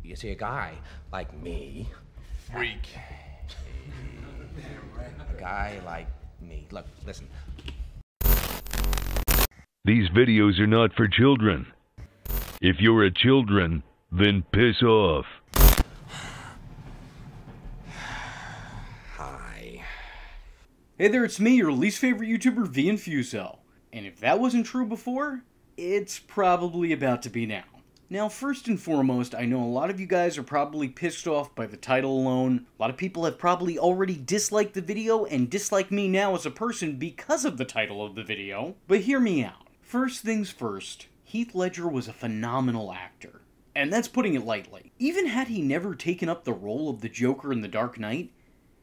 You see, a guy like me, Freak. a guy like me. Look, listen. These videos are not for children. If you're a children, then piss off. Hi. Hey there, it's me, your least favorite YouTuber, the Infuso. And if that wasn't true before, it's probably about to be now. Now, first and foremost, I know a lot of you guys are probably pissed off by the title alone. A lot of people have probably already disliked the video and dislike me now as a person because of the title of the video. But hear me out. First things first, Heath Ledger was a phenomenal actor. And that's putting it lightly. Even had he never taken up the role of the Joker in The Dark Knight,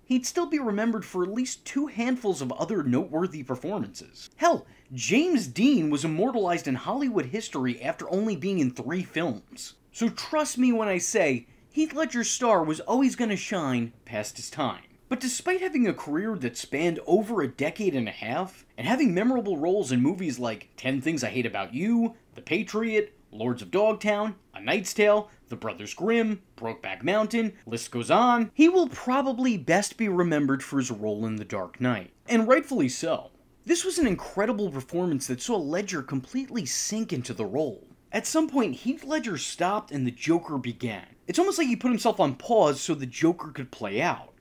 he'd still be remembered for at least 2 handfuls of other noteworthy performances. Hell, James Dean was immortalized in Hollywood history after only being in 3 films. So trust me when I say, Heath Ledger's star was always gonna shine past his time. But despite having a career that spanned over a decade and a half, and having memorable roles in movies like 10 Things I Hate About You, The Patriot, Lords of Dogtown, A Knight's Tale, The Brothers Grimm, Brokeback Mountain, list goes on, he will probably best be remembered for his role in The Dark Knight. And rightfully so. This was an incredible performance that saw Ledger completely sink into the role. At some point, Heath Ledger stopped and the Joker began. It's almost like he put himself on pause so the Joker could play out,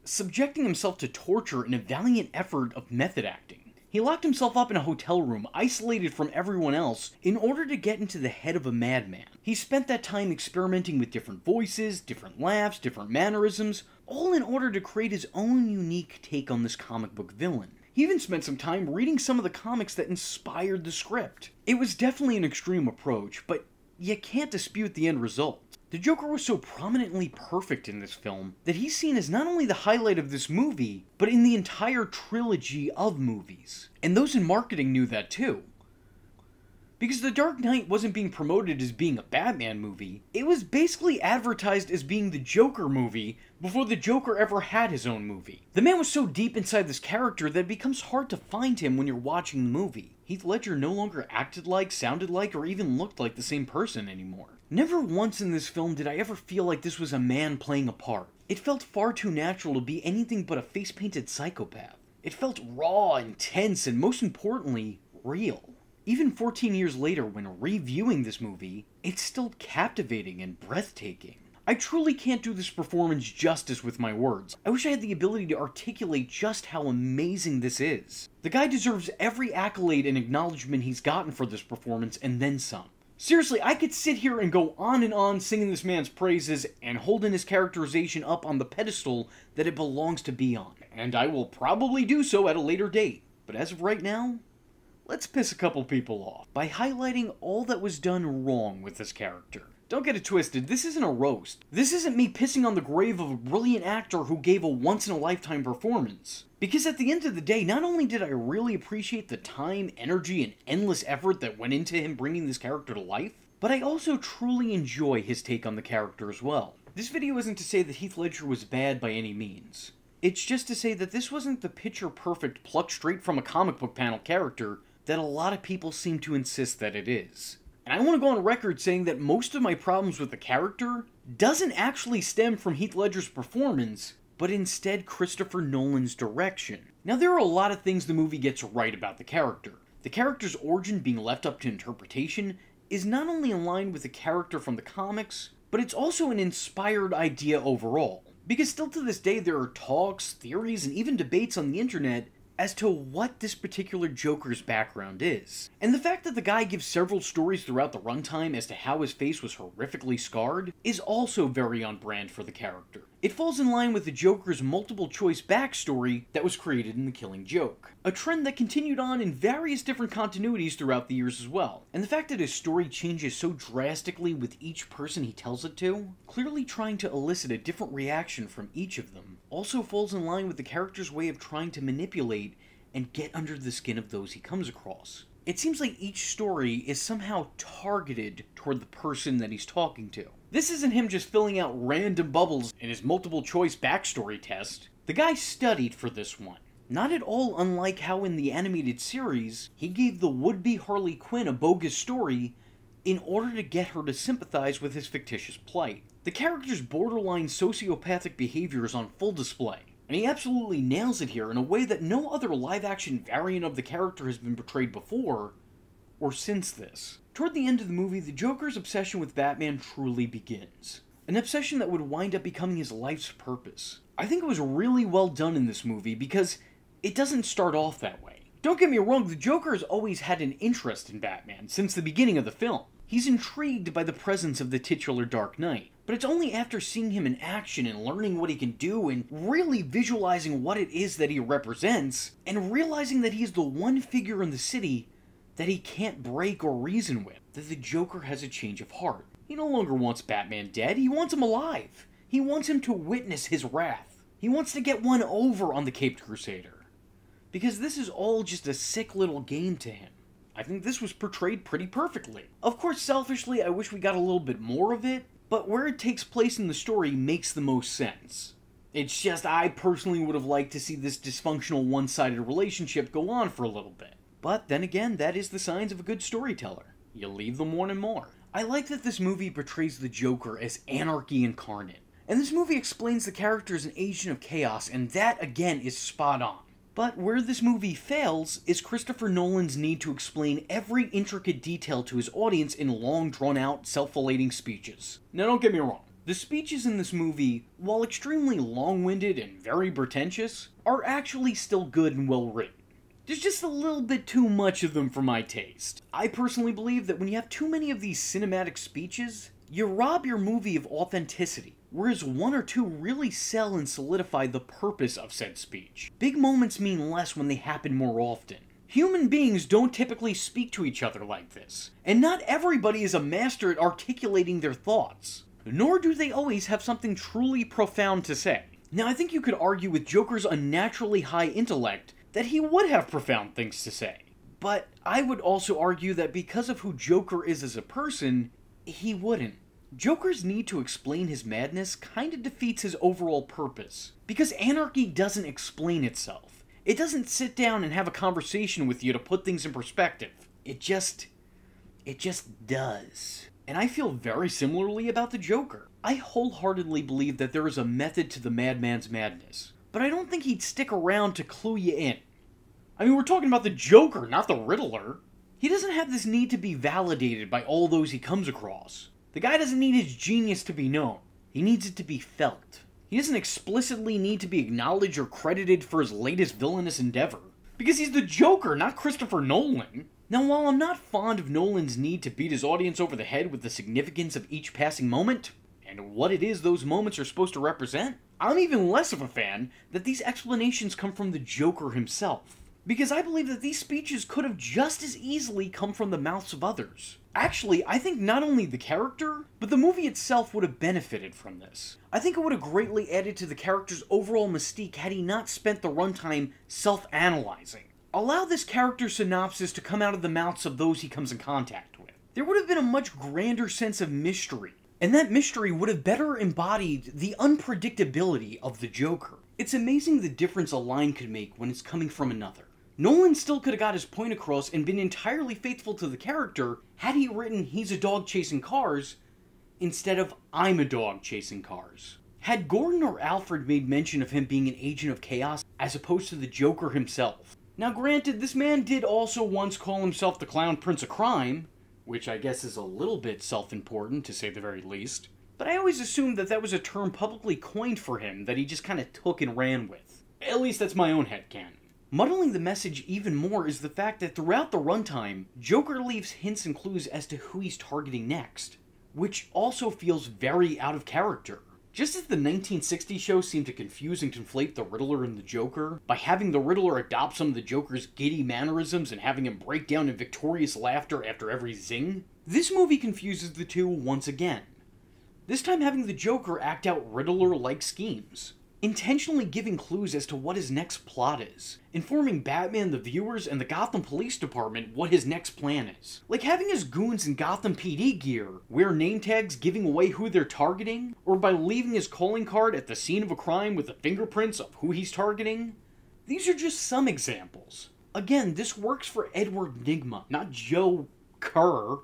subjecting himself to torture in a valiant effort of method acting. He locked himself up in a hotel room, isolated from everyone else, in order to get into the head of a madman. He spent that time experimenting with different voices, different laughs, different mannerisms, all in order to create his own unique take on this comic book villain. He even spent some time reading some of the comics that inspired the script. It was definitely an extreme approach, but you can't dispute the end result. The Joker was so prominently perfect in this film that he's seen as not only the highlight of this movie, but in the entire trilogy of movies. And those in marketing knew that too. Because The Dark Knight wasn't being promoted as being a Batman movie, it was basically advertised as being the Joker movie before the Joker ever had his own movie. The man was so deep inside this character that it becomes hard to find him when you're watching the movie. Heath Ledger no longer acted like, sounded like, or even looked like the same person anymore. Never once in this film did I ever feel like this was a man playing a part. It felt far too natural to be anything but a face-painted psychopath. It felt raw, intense, and most importantly, real. Even 14 years later, when reviewing this movie, it's still captivating and breathtaking. I truly can't do this performance justice with my words. I wish I had the ability to articulate just how amazing this is. The guy deserves every accolade and acknowledgement he's gotten for this performance, and then some. Seriously, I could sit here and go on and on singing this man's praises and holding his characterization up on the pedestal that it belongs to be on. And I will probably do so at a later date. But as of right now, let's piss a couple people off by highlighting all that was done wrong with this character. Don't get it twisted, this isn't a roast. This isn't me pissing on the grave of a brilliant actor who gave a once-in-a-lifetime performance. Because at the end of the day, not only did I really appreciate the time, energy, and endless effort that went into him bringing this character to life, but I also truly enjoy his take on the character as well. This video isn't to say that Heath Ledger was bad by any means. It's just to say that this wasn't the picture-perfect, plucked straight from a comic book panel character that a lot of people seem to insist that it is. And I want to go on record saying that most of my problems with the character doesn't actually stem from Heath Ledger's performance, but instead Christopher Nolan's direction. Now, there are a lot of things the movie gets right about the character. The character's origin being left up to interpretation is not only in line with the character from the comics, but it's also an inspired idea overall. Because still to this day there are talks, theories, and even debates on the internet as to what this particular Joker's background is. And the fact that the guy gives several stories throughout the runtime as to how his face was horrifically scarred is also very on brand for the character. It falls in line with the Joker's multiple choice backstory that was created in The Killing Joke, a trend that continued on in various different continuities throughout the years as well. And the fact that his story changes so drastically with each person he tells it to, clearly trying to elicit a different reaction from each of them, also falls in line with the character's way of trying to manipulate and get under the skin of those he comes across. It seems like each story is somehow targeted toward the person that he's talking to. This isn't him just filling out random bubbles in his multiple choice backstory test. The guy studied for this one. Not at all unlike how in the animated series, he gave the would-be Harley Quinn a bogus story in order to get her to sympathize with his fictitious plight. The character's borderline sociopathic behavior is on full display, and he absolutely nails it here in a way that no other live-action variant of the character has been portrayed before, or since this. Toward the end of the movie, the Joker's obsession with Batman truly begins. An obsession that would wind up becoming his life's purpose. I think it was really well done in this movie because it doesn't start off that way. Don't get me wrong, the Joker has always had an interest in Batman since the beginning of the film. He's intrigued by the presence of the titular Dark Knight, but it's only after seeing him in action and learning what he can do and really visualizing what it is that he represents, and realizing that he's the one figure in the city that he can't break or reason with, that the Joker has a change of heart. He no longer wants Batman dead, he wants him alive. He wants him to witness his wrath. He wants to get one over on the Caped Crusader. Because this is all just a sick little game to him. I think this was portrayed pretty perfectly. Of course, selfishly, I wish we got a little bit more of it, but where it takes place in the story makes the most sense. It's just I personally would have liked to see this dysfunctional one-sided relationship go on for a little bit. But then again, that is the signs of a good storyteller. You leave them wanting more. I like that this movie portrays the Joker as anarchy incarnate. And this movie explains the character as an agent of chaos, and that again is spot on. But where this movie fails is Christopher Nolan's need to explain every intricate detail to his audience in long, drawn-out, self-relating speeches. Now don't get me wrong, the speeches in this movie, while extremely long-winded and very pretentious, are actually still good and well-written. There's just a little bit too much of them for my taste. I personally believe that when you have too many of these cinematic speeches, you rob your movie of authenticity, whereas one or two really sell and solidify the purpose of said speech. Big moments mean less when they happen more often. Human beings don't typically speak to each other like this, and not everybody is a master at articulating their thoughts, nor do they always have something truly profound to say. Now, I think you could argue with Joker's unnaturally high intellect that he would have profound things to say. But I would also argue that because of who Joker is as a person, he wouldn't. Joker's need to explain his madness kinda defeats his overall purpose. Because anarchy doesn't explain itself. It doesn't sit down and have a conversation with you to put things in perspective. It just does. And I feel very similarly about the Joker. I wholeheartedly believe that there is a method to the madman's madness. But I don't think he'd stick around to clue you in. I mean, we're talking about the Joker, not the Riddler. He doesn't have this need to be validated by all those he comes across. The guy doesn't need his genius to be known. He needs it to be felt. He doesn't explicitly need to be acknowledged or credited for his latest villainous endeavor. Because he's the Joker, not Christopher Nolan. Now, while I'm not fond of Nolan's need to beat his audience over the head with the significance of each passing moment, and what it is those moments are supposed to represent, I'm even less of a fan that these explanations come from the Joker himself. Because I believe that these speeches could have just as easily come from the mouths of others. Actually, I think not only the character, but the movie itself would have benefited from this. I think it would have greatly added to the character's overall mystique had he not spent the runtime self-analyzing. Allow this character's synopsis to come out of the mouths of those he comes in contact with. There would have been a much grander sense of mystery, and that mystery would have better embodied the unpredictability of the Joker. It's amazing the difference a line could make when it's coming from another. Nolan still could have got his point across and been entirely faithful to the character had he written "he's a dog chasing cars" instead of "I'm a dog chasing cars." Had Gordon or Alfred made mention of him being an agent of chaos as opposed to the Joker himself. Now granted, this man did also once call himself the Clown Prince of Crime, which I guess is a little bit self-important to say the very least, but I always assumed that that was a term publicly coined for him that he just kinda took and ran with. At least that's my own headcanon. Muddling the message even more is the fact that throughout the runtime, Joker leaves hints and clues as to who he's targeting next, which also feels very out of character. Just as the 1960s show seemed to confuse and conflate the Riddler and the Joker, by having the Riddler adopt some of the Joker's giddy mannerisms and having him break down in victorious laughter after every zing, this movie confuses the two once again. This time having the Joker act out Riddler-like schemes, intentionally giving clues as to what his next plot is, informing Batman, the viewers, and the Gotham Police Department what his next plan is. Like having his goons in Gotham PD gear wear name tags giving away who they're targeting, or by leaving his calling card at the scene of a crime with the fingerprints of who he's targeting. These are just some examples. Again, this works for Edward Nygma, not Joe Kerr,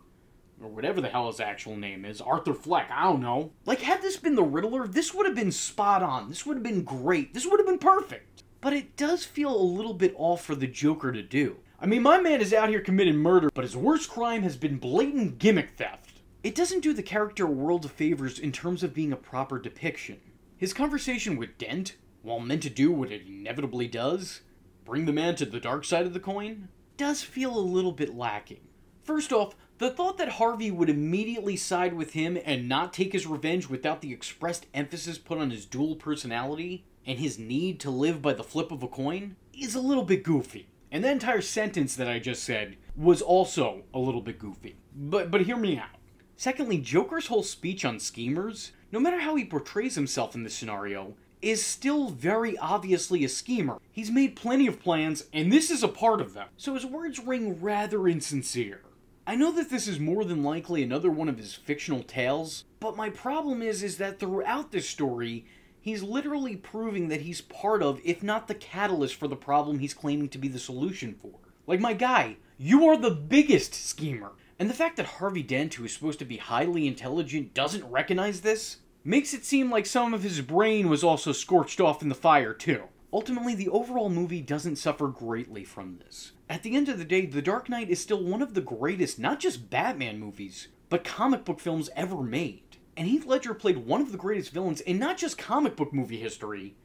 or whatever the hell his actual name is, Arthur Fleck, I don't know. Like, had this been the Riddler, this would have been spot on, this would have been great, this would have been perfect. But it does feel a little bit off for the Joker to do. I mean, my man is out here committing murder, but his worst crime has been blatant gimmick theft. It doesn't do the character a world of favors in terms of being a proper depiction. His conversation with Dent, while meant to do what it inevitably does, bring the man to the dark side of the coin, does feel a little bit lacking. First off, the thought that Harvey would immediately side with him and not take his revenge without the expressed emphasis put on his dual personality and his need to live by the flip of a coin is a little bit goofy. And the entire sentence that I just said was also a little bit goofy. But hear me out. Secondly, Joker's whole speech on schemers, no matter how he portrays himself in this scenario, is still very obviously a schemer. He's made plenty of plans, and this is a part of them. So his words ring rather insincere. I know that this is more than likely another one of his fictional tales, but my problem is that throughout this story, he's literally proving that he's part of, if not the catalyst for the problem he's claiming to be the solution for. Like, my guy, you are the biggest schemer. And the fact that Harvey Dent, who is supposed to be highly intelligent, doesn't recognize this, makes it seem like some of his brain was also scorched off in the fire, too. Ultimately, the overall movie doesn't suffer greatly from this. At the end of the day, The Dark Knight is still one of the greatest, not just Batman movies, but comic book films ever made. And Heath Ledger played one of the greatest villains in not just comic book movie history,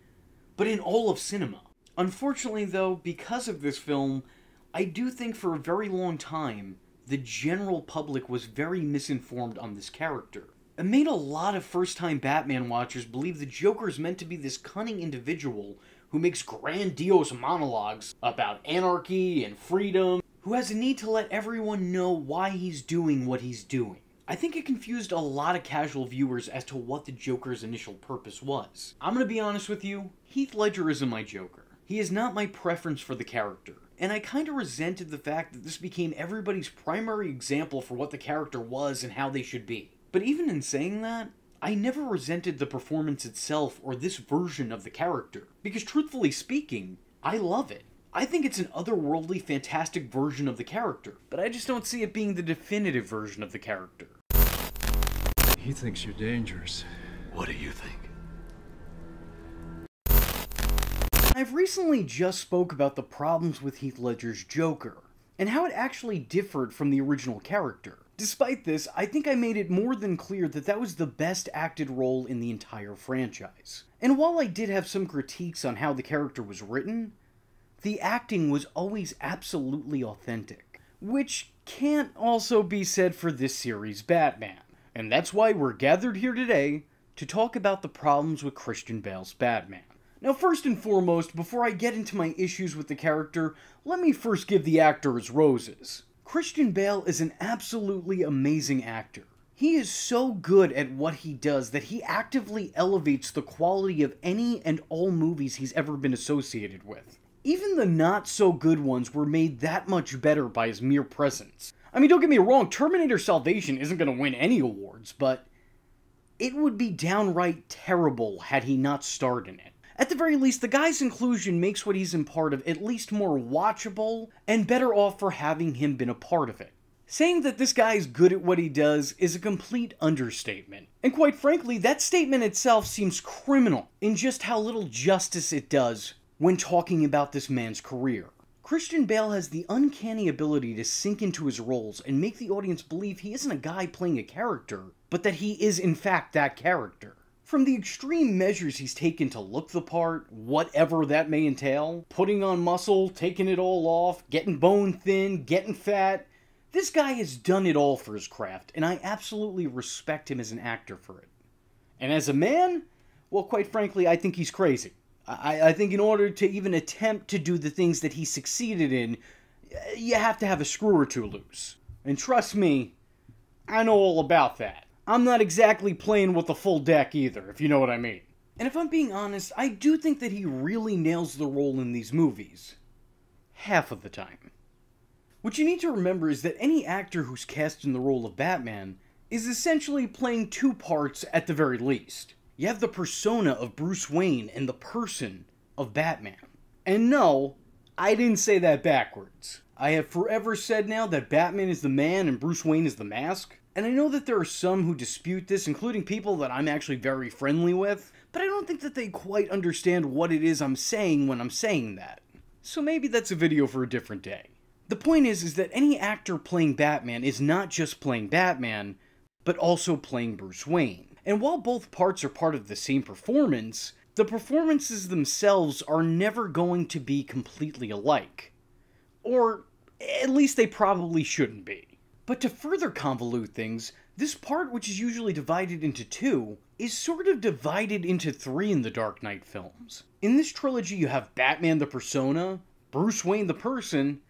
but in all of cinema. Unfortunately, though, because of this film, I do think for a very long time, the general public was very misinformed on this character. It made a lot of first-time Batman watchers believe the Joker is meant to be this cunning individual who makes grandiose monologues about anarchy and freedom, who has a need to let everyone know why he's doing what he's doing. I think it confused a lot of casual viewers as to what the Joker's initial purpose was. I'm gonna be honest with you, Heath Ledger isn't my Joker. He is not my preference for the character. And I kinda resented the fact that this became everybody's primary example for what the character was and how they should be. But even in saying that, I never resented the performance itself or this version of the character. Because truthfully speaking, I love it. I think it's an otherworldly, fantastic version of the character, but I just don't see it being the definitive version of the character. He thinks you're dangerous. What do you think? I've recently just spoke about the problems with Heath Ledger's Joker, and how it actually differed from the original character. Despite this, I think I made it more than clear that that was the best acted role in the entire franchise. And while I did have some critiques on how the character was written, the acting was always absolutely authentic. Which can't also be said for this series' Batman. And that's why we're gathered here today to talk about the problems with Christian Bale's Batman. Now, first and foremost, before I get into my issues with the character, let me first give the actor his roses. Christian Bale is an absolutely amazing actor. He is so good at what he does that he actively elevates the quality of any and all movies he's ever been associated with. Even the not-so-good ones were made that much better by his mere presence. I mean, don't get me wrong, Terminator Salvation isn't going to win any awards, but it would be downright terrible had he not starred in it. At the very least, the guy's inclusion makes what he's in part of at least more watchable, and better off for having him been a part of it. Saying that this guy is good at what he does is a complete understatement. And quite frankly, that statement itself seems criminal in just how little justice it does when talking about this man's career. Christian Bale has the uncanny ability to sink into his roles and make the audience believe he isn't a guy playing a character, but that he is in fact that character. From the extreme measures he's taken to look the part, whatever that may entail, putting on muscle, taking it all off, getting bone thin, getting fat, this guy has done it all for his craft, and I absolutely respect him as an actor for it. And as a man, well, quite frankly, I think he's crazy. I think in order to even attempt to do the things that he succeeded in, you have to have a screw or two loose. And trust me, I know all about that. I'm not exactly playing with the full deck either, if you know what I mean. And if I'm being honest, I do think that he really nails the role in these movies. Half of the time. What you need to remember is that any actor who's cast in the role of Batman is essentially playing two parts at the very least. You have the persona of Bruce Wayne and the person of Batman. And no, I didn't say that backwards. I have forever said now that Batman is the man and Bruce Wayne is the mask. And I know that there are some who dispute this, including people that I'm actually very friendly with, but I don't think that they quite understand what it is I'm saying when I'm saying that. So maybe that's a video for a different day. The point is that any actor playing Batman is not just playing Batman, but also playing Bruce Wayne. And while both parts are part of the same performance, the performances themselves are never going to be completely alike. Or at least they probably shouldn't be. But to further convolute things, this part, which is usually divided into two, is sort of divided into three in the Dark Knight films. In this trilogy, you have Batman the persona, Bruce Wayne the person,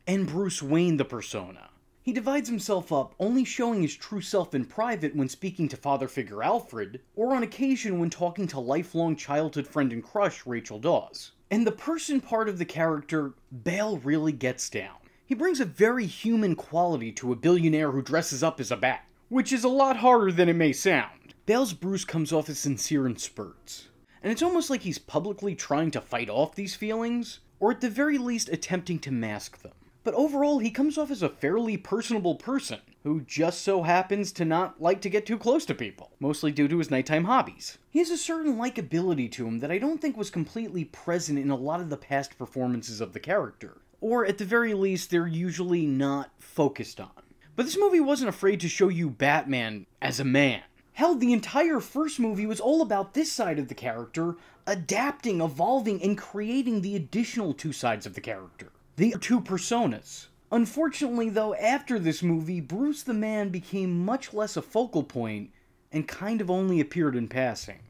and Bruce Wayne the persona. He divides himself up, only showing his true self in private when speaking to father figure Alfred, or on occasion when talking to lifelong childhood friend and crush Rachel Dawes. And the person part of the character, Bale really gets down. He brings a very human quality to a billionaire who dresses up as a bat, which is a lot harder than it may sound. Bale's Bruce comes off as sincere in spurts, and it's almost like he's publicly trying to fight off these feelings, or at the very least attempting to mask them. But overall, he comes off as a fairly personable person, who just so happens to not like to get too close to people, mostly due to his nighttime hobbies. He has a certain likability to him that I don't think was completely present in a lot of the past performances of the character, or at the very least, they're usually not focused on. But this movie wasn't afraid to show you Batman as a man. Hell, the entire first movie was all about this side of the character adapting, evolving, and creating the additional two sides of the character. The two personas. Unfortunately, though, after this movie, Bruce the Man became much less a focal point and kind of only appeared in passing.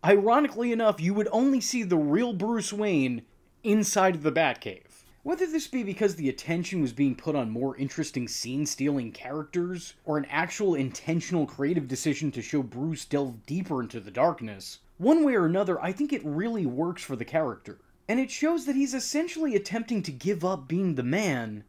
Ironically enough, you would only see the real Bruce Wayne inside of the Batcave. Whether this be because the attention was being put on more interesting scene-stealing characters, or an actual intentional creative decision to show Bruce delve deeper into the darkness, one way or another, I think it really works for the character. And it shows that he's essentially attempting to give up being the man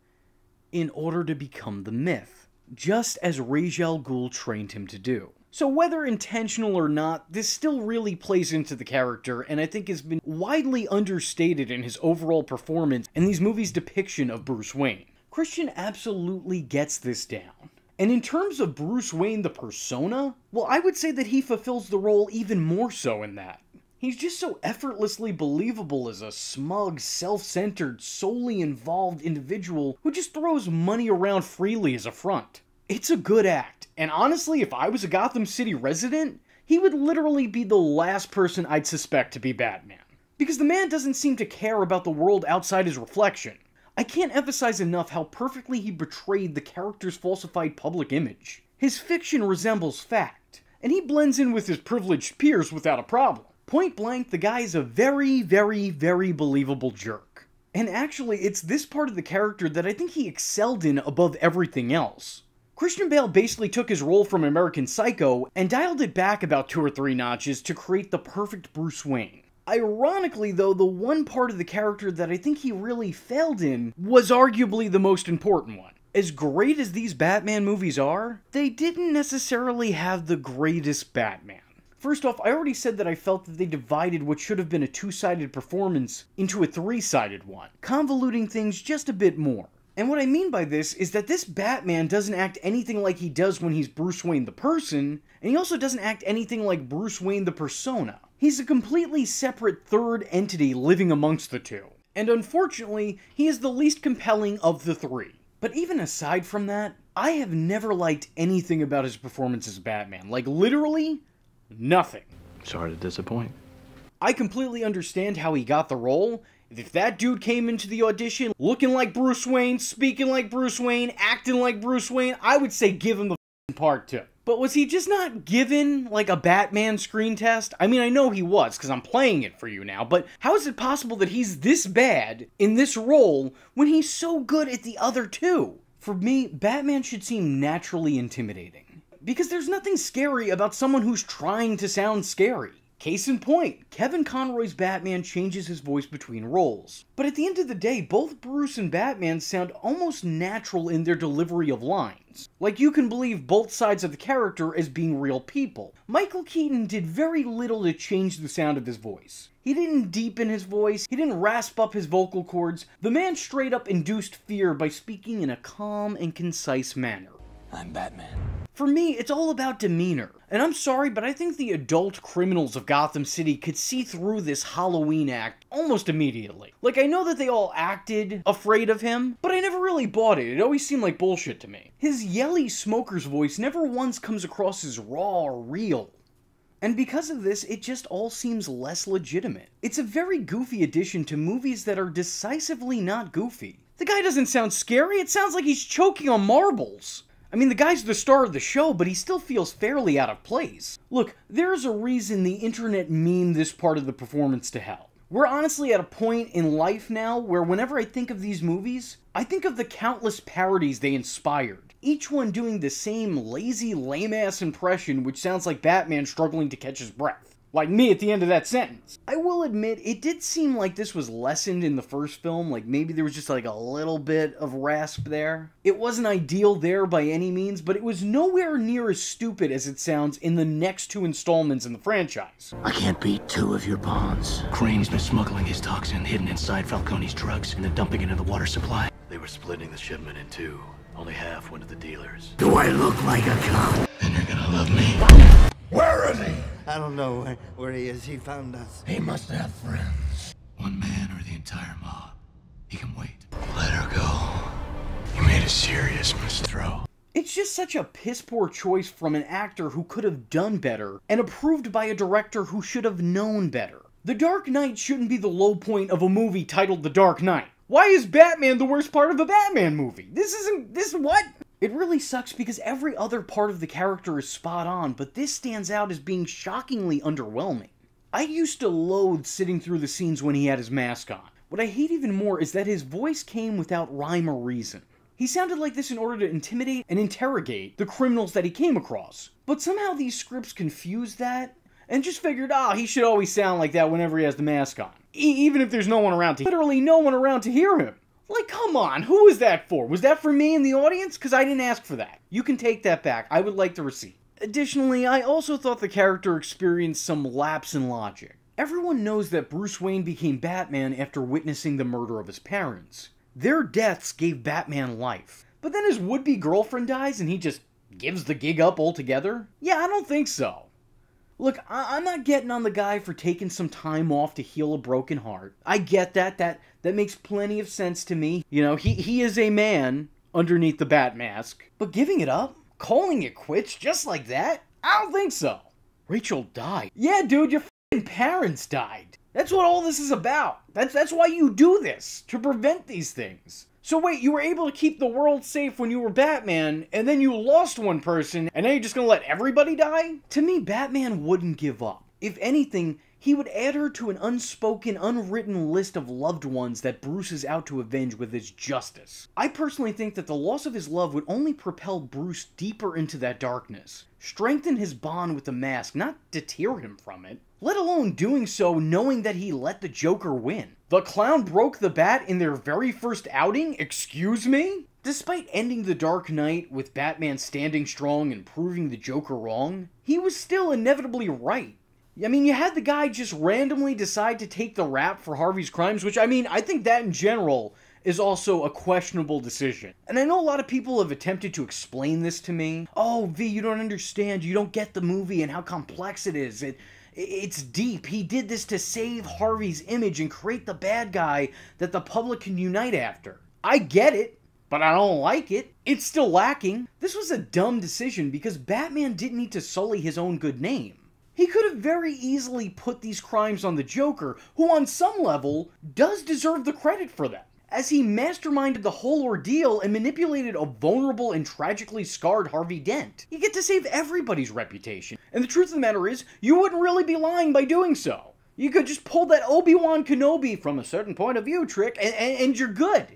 in order to become the myth, just as Ra's al Ghul trained him to do. So whether intentional or not, this still really plays into the character, and I think has been widely understated in his overall performance and these movies' depiction of Bruce Wayne. Christian absolutely gets this down. And in terms of Bruce Wayne the persona, well, I would say that he fulfills the role even more so in that. He's just so effortlessly believable as a smug, self-centered, solely involved individual who just throws money around freely as a front. It's a good act, and honestly, if I was a Gotham City resident, he would literally be the last person I'd suspect to be Batman. Because the man doesn't seem to care about the world outside his reflection. I can't emphasize enough how perfectly he betrayed the character's falsified public image. His fiction resembles fact, and he blends in with his privileged peers without a problem. Point blank, the guy is a very, very, very believable jerk. And actually, it's this part of the character that I think he excelled in above everything else. Christian Bale basically took his role from American Psycho and dialed it back about 2 or 3 notches to create the perfect Bruce Wayne. Ironically, though, the one part of the character that I think he really failed in was arguably the most important one. As great as these Batman movies are, they didn't necessarily have the greatest Batman. First off, I already said that I felt that they divided what should have been a 2-sided performance into a 3-sided one, convoluting things just a bit more. And what I mean by this is that this Batman doesn't act anything like he does when he's Bruce Wayne the person, and he also doesn't act anything like Bruce Wayne the persona. He's a completely separate third entity living amongst the two. And unfortunately, he is the least compelling of the 3. But even aside from that, I have never liked anything about his performance as Batman. Like, literally nothing. Sorry to disappoint. I completely understand how he got the role. If that dude came into the audition looking like Bruce Wayne, speaking like Bruce Wayne, acting like Bruce Wayne, I would say give him the part too. But was he just not given like a Batman screen test? I mean, I know he was, because I'm playing it for you now, but how is it possible that he's this bad in this role when he's so good at the other two? For me, Batman should seem naturally intimidating. Because there's nothing scary about someone who's trying to sound scary. Case in point, Kevin Conroy's Batman changes his voice between roles. But at the end of the day, both Bruce and Batman sound almost natural in their delivery of lines. Like you can believe both sides of the character as being real people. Michael Keaton did very little to change the sound of his voice. He didn't deepen his voice, he didn't rasp up his vocal cords. The man straight up induced fear by speaking in a calm and concise manner. I'm Batman. For me, it's all about demeanor. And I'm sorry, but I think the adult criminals of Gotham City could see through this Halloween act almost immediately. Like, I know that they all acted afraid of him, but I never really bought it. It always seemed like bullshit to me. His yelly smoker's voice never once comes across as raw or real. And because of this, it just all seems less legitimate. It's a very goofy addition to movies that are decisively not goofy. The guy doesn't sound scary, it sounds like he's choking on marbles. I mean, the guy's the star of the show, but he still feels fairly out of place. Look, there's a reason the internet memed this part of the performance to hell. We're honestly at a point in life now where whenever I think of these movies, I think of the countless parodies they inspired. Each one doing the same lazy, lame-ass impression which sounds like Batman struggling to catch his breath. Like me at the end of that sentence. I will admit, it did seem like this was lessened in the first film, like maybe there was just like a little bit of rasp there. It wasn't ideal there by any means, but it was nowhere near as stupid as it sounds in the next two installments in the franchise. I can't beat two of your pawns. Crane's been smuggling his toxin hidden inside Falcone's drugs and then dumping it in the water supply. They were splitting the shipment in two. Only half went to the dealers. Do I look like a cop? Then you're gonna love me. Where is he? I don't know where he is. He found us. He must have friends. One man or the entire mob. He can wait. Let her go. You made a serious misthrow. It's just such a piss-poor choice from an actor who could have done better, and approved by a director who should have known better. The Dark Knight shouldn't be the low point of a movie titled The Dark Knight. Why is Batman the worst part of a Batman movie? This what? It really sucks because every other part of the character is spot on, but this stands out as being shockingly underwhelming. I used to loathe sitting through the scenes when he had his mask on. What I hate even more is that his voice came without rhyme or reason. He sounded like this in order to intimidate and interrogate the criminals that he came across. But somehow these scripts confused that, and just figured, he should always sound like that whenever he has the mask on. Even if there's no one around literally no one around to hear him. Like, come on, who was that for? Was that for me in the audience? Because I didn't ask for that. You can take that back. I would like the receipt. Additionally, I also thought the character experienced some lapse in logic. Everyone knows that Bruce Wayne became Batman after witnessing the murder of his parents. Their deaths gave Batman life. But then his would-be girlfriend dies and he just gives the gig up altogether? Yeah, I don't think so. Look, I'm not getting on the guy for taking some time off to heal a broken heart. I get that. That makes plenty of sense to me. You know, he is a man underneath the bat mask. But giving it up? Calling it quits just like that? I don't think so. Rachel died. Yeah, dude, your f***ing parents died. That's what all this is about. That's why you do this, to prevent these things. So wait, you were able to keep the world safe when you were Batman, and then you lost one person, and now you're just gonna let everybody die? To me, Batman wouldn't give up. If anything, he would add her to an unspoken, unwritten list of loved ones that Bruce is out to avenge with his justice. I personally think that the loss of his love would only propel Bruce deeper into that darkness, strengthen his bond with the mask, not deter him from it, let alone doing so knowing that he let the Joker win. The clown broke the bat in their very first outing? Excuse me? Despite ending The Dark Knight with Batman standing strong and proving the Joker wrong, he was still inevitably right. I mean, you had the guy just randomly decide to take the rap for Harvey's crimes, which, I mean, I think that in general is also a questionable decision. And I know a lot of people have attempted to explain this to me. Oh, V, you don't understand. You don't get the movie and how complex it is. It's deep. He did this to save Harvey's image and create the bad guy that the public can unite after. I get it, but I don't like it. It's still lacking. This was a dumb decision because Batman didn't need to sully his own good name. He could have very easily put these crimes on the Joker, who on some level does deserve the credit for them, as he masterminded the whole ordeal and manipulated a vulnerable and tragically scarred Harvey Dent. You get to save everybody's reputation, and the truth of the matter is, you wouldn't really be lying by doing so. You could just pull that Obi-Wan Kenobi from a certain point of view trick, and you're good.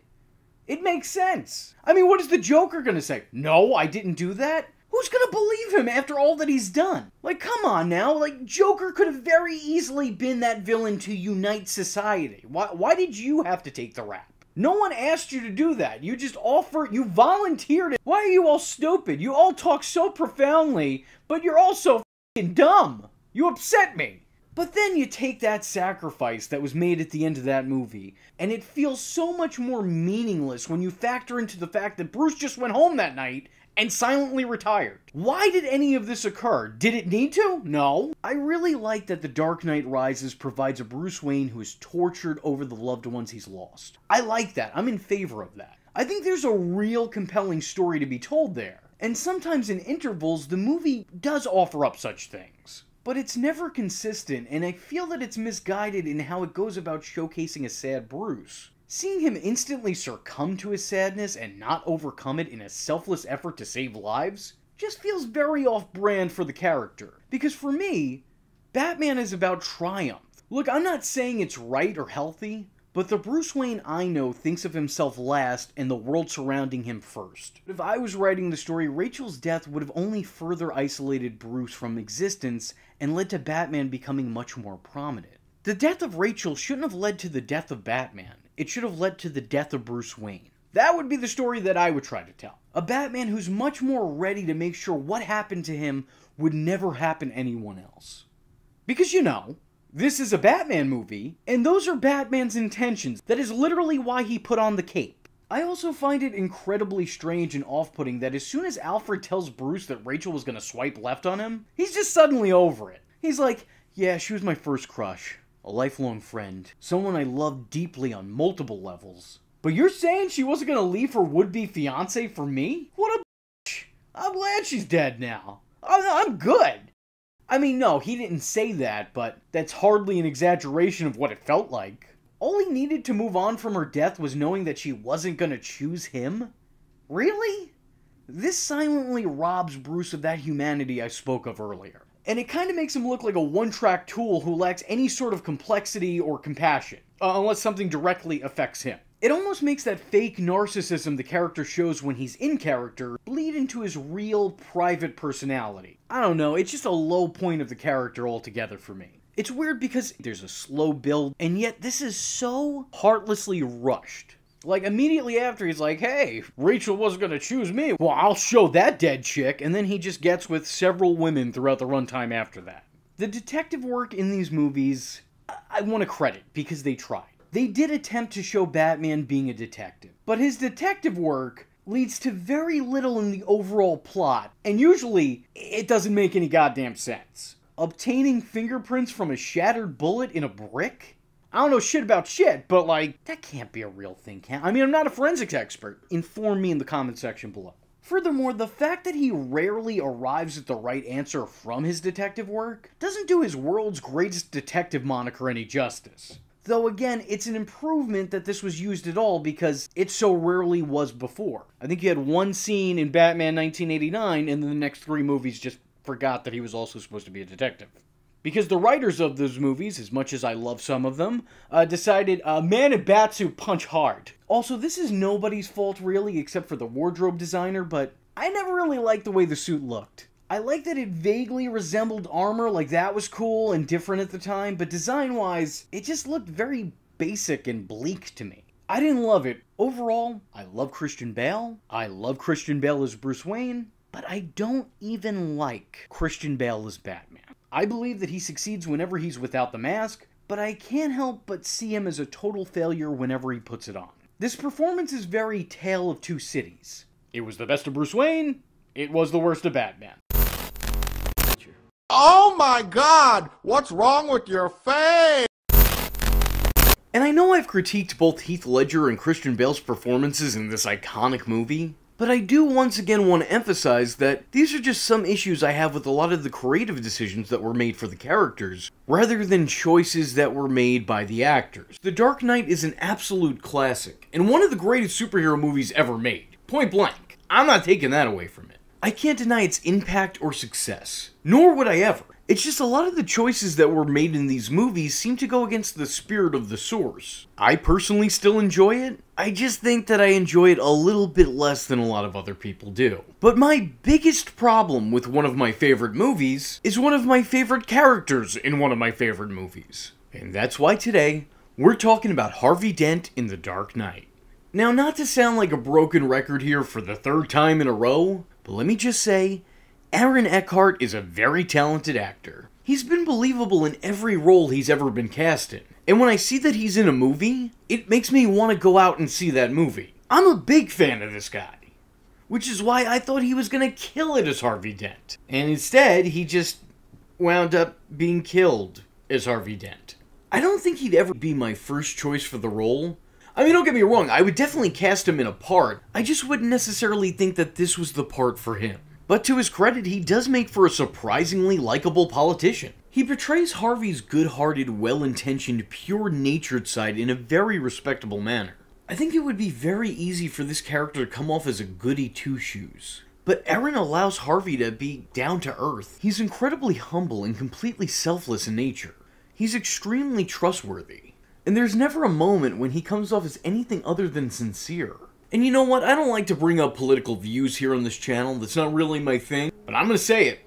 It makes sense. I mean, what is the Joker gonna say? No, I didn't do that? Who's gonna believe him after all that he's done? Like, come on now, like, Joker could have very easily been that villain to unite society. Why did you have to take the rap? No one asked you to do that. You just you volunteered it. Why are you all stupid? You all talk so profoundly, but you're all so f***ing dumb. You upset me. But then you take that sacrifice that was made at the end of that movie, and it feels so much more meaningless when you factor into the fact that Bruce just went home that night and silently retired. Why did any of this occur? Did it need to? No. I really like that The Dark Knight Rises provides a Bruce Wayne who is tortured over the loved ones he's lost. I like that. I'm in favor of that. I think there's a real compelling story to be told there. And sometimes in intervals, the movie does offer up such things. But it's never consistent, and I feel that it's misguided in how it goes about showcasing a sad Bruce. Seeing him instantly succumb to his sadness and not overcome it in a selfless effort to save lives just feels very off-brand for the character. Because for me, Batman is about triumph. Look, I'm not saying it's right or healthy, but the Bruce Wayne I know thinks of himself last and the world surrounding him first. If I was writing the story, Rachel's death would have only further isolated Bruce from existence and led to Batman becoming much more prominent. The death of Rachel shouldn't have led to the death of Batman. It should have led to the death of Bruce Wayne. That would be the story that I would try to tell. A Batman who's much more ready to make sure what happened to him would never happen to anyone else. Because, you know, this is a Batman movie, and those are Batman's intentions. That is literally why he put on the cape. I also find it incredibly strange and off-putting that as soon as Alfred tells Bruce that Rachel was gonna swipe left on him, he's just suddenly over it. He's like, yeah, she was my first crush, a lifelong friend, someone I loved deeply on multiple levels. But you're saying she wasn't gonna leave her would-be fiancé for me? What a bitch. I'm glad she's dead now. I'm good. I mean, no, he didn't say that, but that's hardly an exaggeration of what it felt like. All he needed to move on from her death was knowing that she wasn't gonna choose him? Really? This silently robs Bruce of that humanity I spoke of earlier. And it kind of makes him look like a one-track tool who lacks any sort of complexity or compassion, unless something directly affects him. It almost makes that fake narcissism the character shows when he's in character bleed into his real, private personality. I don't know, it's just a low point of the character altogether for me. It's weird because there's a slow build, and yet this is so heartlessly rushed. Like, immediately after, he's like, hey, Rachel wasn't gonna choose me. Well, I'll show that dead chick. And then he just gets with several women throughout the runtime after that. The detective work in these movies, I want to credit because they tried. They did attempt to show Batman being a detective. But his detective work leads to very little in the overall plot. And usually, it doesn't make any goddamn sense. Obtaining fingerprints from a shattered bullet in a brick? I don't know shit about shit, but like, that can't be a real thing, can I? I mean, I'm not a forensics expert. Inform me in the comment section below. Furthermore, the fact that he rarely arrives at the right answer from his detective work doesn't do his world's greatest detective moniker any justice. Though again, it's an improvement that this was used at all because it so rarely was before. I think you had one scene in Batman 1989 and then the next 3 movies just forgot that he was also supposed to be a detective. Because the writers of those movies, as much as I love some of them, decided, man in batsuit punch hard. Also, this is nobody's fault really, except for the wardrobe designer, but I never really liked the way the suit looked. I liked that it vaguely resembled armor, like that was cool and different at the time, but design-wise, it just looked very basic and bleak to me. I didn't love it. Overall, I love Christian Bale. I love Christian Bale as Bruce Wayne, but I don't even like Christian Bale as Batman. I believe that he succeeds whenever he's without the mask, but I can't help but see him as a total failure whenever he puts it on. This performance is very Tale of Two Cities. It was the best of Bruce Wayne, it was the worst of Batman. Oh my God! What's wrong with your face? And I know I've critiqued both Heath Ledger and Christian Bale's performances in this iconic movie, but I do once again want to emphasize that these are just some issues I have with a lot of the creative decisions that were made for the characters, rather than choices that were made by the actors. The Dark Knight is an absolute classic, and one of the greatest superhero movies ever made. Point blank. I'm not taking that away from it. I can't deny its impact or success, nor would I ever. It's just a lot of the choices that were made in these movies seem to go against the spirit of the source. I personally still enjoy it. I just think that I enjoy it a little bit less than a lot of other people do. But my biggest problem with one of my favorite movies is one of my favorite characters in one of my favorite movies. And that's why today, we're talking about Harvey Dent in The Dark Knight. Now, not to sound like a broken record here for the 3rd time in a row, but let me just say, Aaron Eckhart is a very talented actor. He's been believable in every role he's ever been cast in. And when I see that he's in a movie, it makes me want to go out and see that movie. I'm a big fan of this guy. which is why I thought he was gonna kill it as Harvey Dent. And instead, he just wound up being killed as Harvey Dent. I don't think he'd ever be my first choice for the role. I mean, don't get me wrong, I would definitely cast him in a part. I just wouldn't necessarily think that this was the part for him. But to his credit, he does make for a surprisingly likable politician. He portrays Harvey's good-hearted, well-intentioned, pure-natured side in a very respectable manner. I think it would be very easy for this character to come off as a goody two-shoes. But Aaron allows Harvey to be down to earth. He's incredibly humble and completely selfless in nature. He's extremely trustworthy. And there's never a moment when he comes off as anything other than sincere. And you know what? I don't like to bring up political views here on this channel. That's not really my thing. But I'm gonna say it.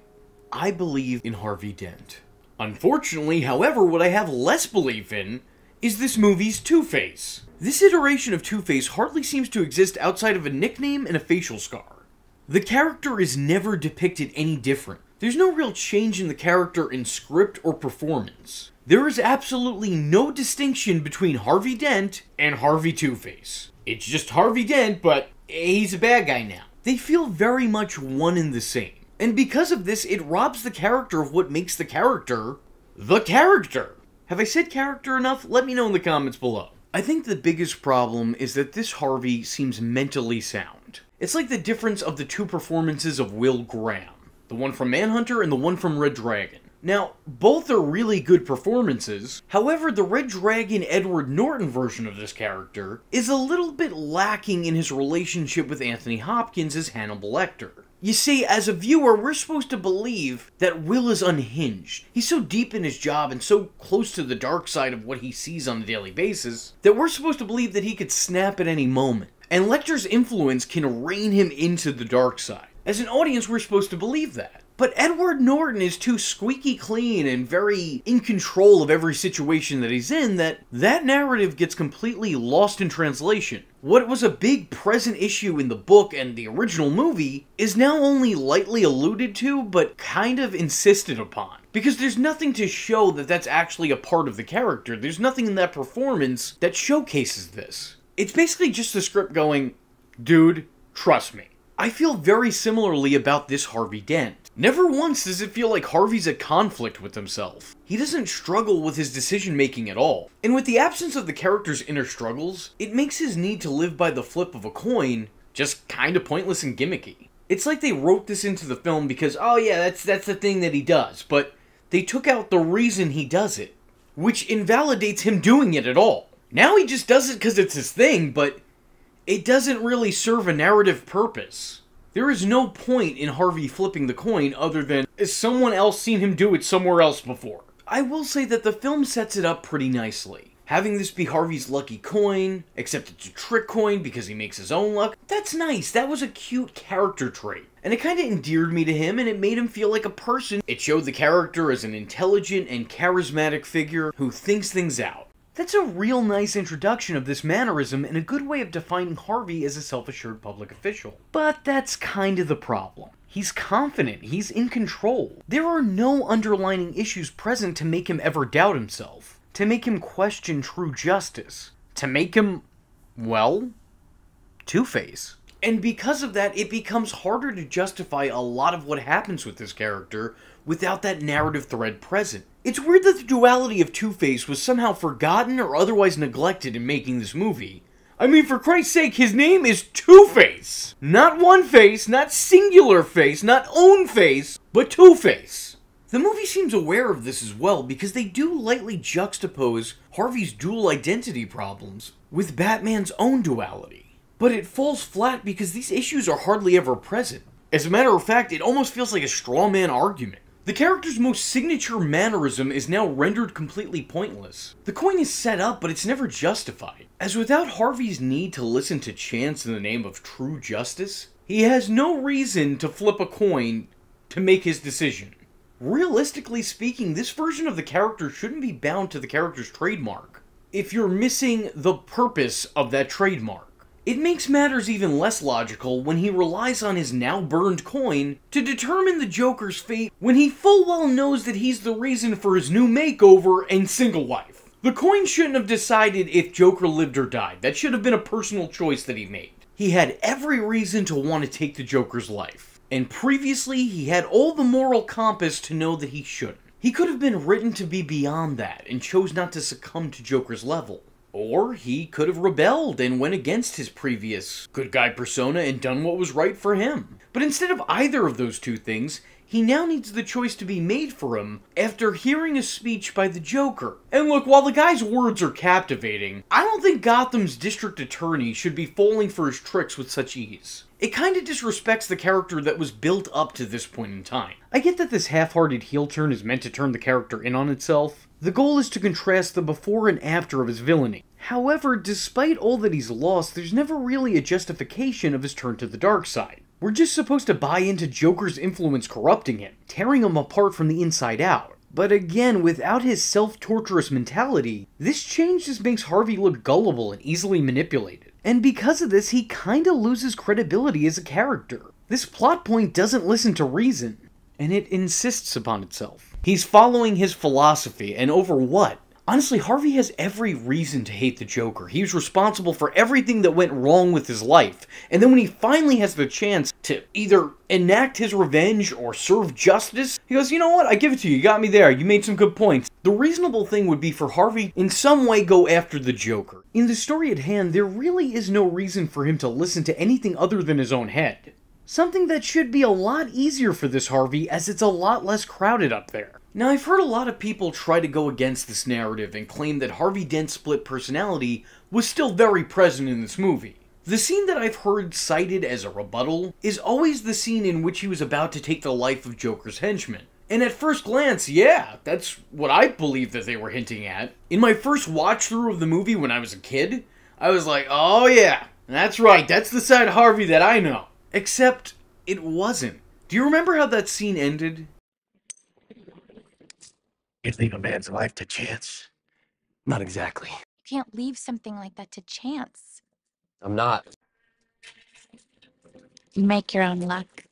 I believe in Harvey Dent. Unfortunately, however, what I have less belief in is this movie's Two-Face. This iteration of Two-Face hardly seems to exist outside of a nickname and a facial scar. The character is never depicted any different. There's no real change in the character in script or performance. There is absolutely no distinction between Harvey Dent and Harvey Two-Face. It's just Harvey Dent, but he's a bad guy now. They feel very much one and the same. And because of this, it robs the character of what makes the character the character. Have I said character enough? Let me know in the comments below. I think the biggest problem is that this Harvey seems mentally sound. It's like the difference of the two performances of Will Graham. The one from Manhunter and the one from Red Dragon. Now, both are really good performances. However, the Red Dragon Edward Norton version of this character is a little bit lacking in his relationship with Anthony Hopkins as Hannibal Lecter. You see, as a viewer, we're supposed to believe that Will is unhinged. He's so deep in his job and so close to the dark side of what he sees on a daily basis that we're supposed to believe that he could snap at any moment. And Lecter's influence can rein him into the dark side. As an audience, we're supposed to believe that. But Edward Norton is too squeaky clean and very in control of every situation that he's in that narrative gets completely lost in translation. What was a big present issue in the book and the original movie is now only lightly alluded to, but kind of insisted upon. Because there's nothing to show that that's actually a part of the character. There's nothing in that performance that showcases this. It's basically just the script going, dude, trust me. I feel very similarly about this Harvey Dent. Never once does it feel like Harvey's at conflict with himself. He doesn't struggle with his decision-making at all. And with the absence of the character's inner struggles, it makes his need to live by the flip of a coin just kinda pointless and gimmicky. It's like they wrote this into the film because, oh yeah, that's the thing that he does, but they took out the reason he does it, which invalidates him doing it at all. Now he just does it because it's his thing, but it doesn't really serve a narrative purpose. There is no point in Harvey flipping the coin other than, has someone else seen him do it somewhere else before? I will say that the film sets it up pretty nicely. Having this be Harvey's lucky coin, except it's a trick coin because he makes his own luck, that's nice. That was a cute character trait. And it kinda endeared me to him and it made him feel like a person. It showed the character as an intelligent and charismatic figure who thinks things out. That's a real nice introduction of this mannerism and a good way of defining Harvey as a self-assured public official. But that's kind of the problem. He's confident, he's in control. There are no underlying issues present to make him ever doubt himself, to make him question true justice, to make him, well, Two-Face. And because of that, it becomes harder to justify a lot of what happens with this character without that narrative thread present. It's weird that the duality of Two-Face was somehow forgotten or otherwise neglected in making this movie. I mean, for Christ's sake, his name is Two-Face! Not one face, not singular face, not own face, but Two-Face. The movie seems aware of this as well because they do lightly juxtapose Harvey's dual identity problems with Batman's own duality. But it falls flat because these issues are hardly ever present. As a matter of fact, it almost feels like a straw man argument. The character's most signature mannerism is now rendered completely pointless. The coin is set up, but it's never justified. As without Harvey's need to listen to chance in the name of true justice, he has no reason to flip a coin to make his decision. Realistically speaking, this version of the character shouldn't be bound to the character's trademark if you're missing the purpose of that trademark. It makes matters even less logical when he relies on his now-burned coin to determine the Joker's fate when he full well knows that he's the reason for his new makeover and single life. The coin shouldn't have decided if Joker lived or died. That should have been a personal choice that he made. He had every reason to want to take the Joker's life. And previously, he had all the moral compass to know that he shouldn't. He could have been written to be beyond that and chose not to succumb to Joker's level. Or he could have rebelled and went against his previous good guy persona and done what was right for him. But instead of either of those two things, he now needs the choice to be made for him after hearing a speech by the Joker. And look, while the guy's words are captivating, I don't think Gotham's district attorney should be falling for his tricks with such ease. It kinda disrespects the character that was built up to this point in time. I get that this half-hearted heel turn is meant to turn the character in on itself. The goal is to contrast the before and after of his villainy. However, despite all that he's lost, there's never really a justification of his turn to the dark side. We're just supposed to buy into Joker's influence corrupting him, tearing him apart from the inside out. But again, without his self-torturous mentality, this change just makes Harvey look gullible and easily manipulated. And because of this, he kinda loses credibility as a character. This plot point doesn't listen to reason, and it insists upon itself. He's following his philosophy, and over what? Honestly, Harvey has every reason to hate the Joker. He was responsible for everything that went wrong with his life. And then when he finally has the chance to either enact his revenge or serve justice, he goes, you know what, I give it to you, you got me there, you made some good points. The reasonable thing would be for Harvey in some way go after the Joker. In the story at hand, there really is no reason for him to listen to anything other than his own head. Something that should be a lot easier for this Harvey, as it's a lot less crowded up there. Now, I've heard a lot of people try to go against this narrative and claim that Harvey Dent's split personality was still very present in this movie. The scene that I've heard cited as a rebuttal is always the scene in which he was about to take the life of Joker's henchman. And at first glance, yeah, that's what I believe that they were hinting at. In my first watch-through of the movie when I was a kid, I was like, oh yeah, that's right, that's the side of Harvey that I know. Except, it wasn't. Do you remember how that scene ended? You'd leave a man's life to chance? Not exactly. You can't leave something like that to chance. I'm not. You make your own luck.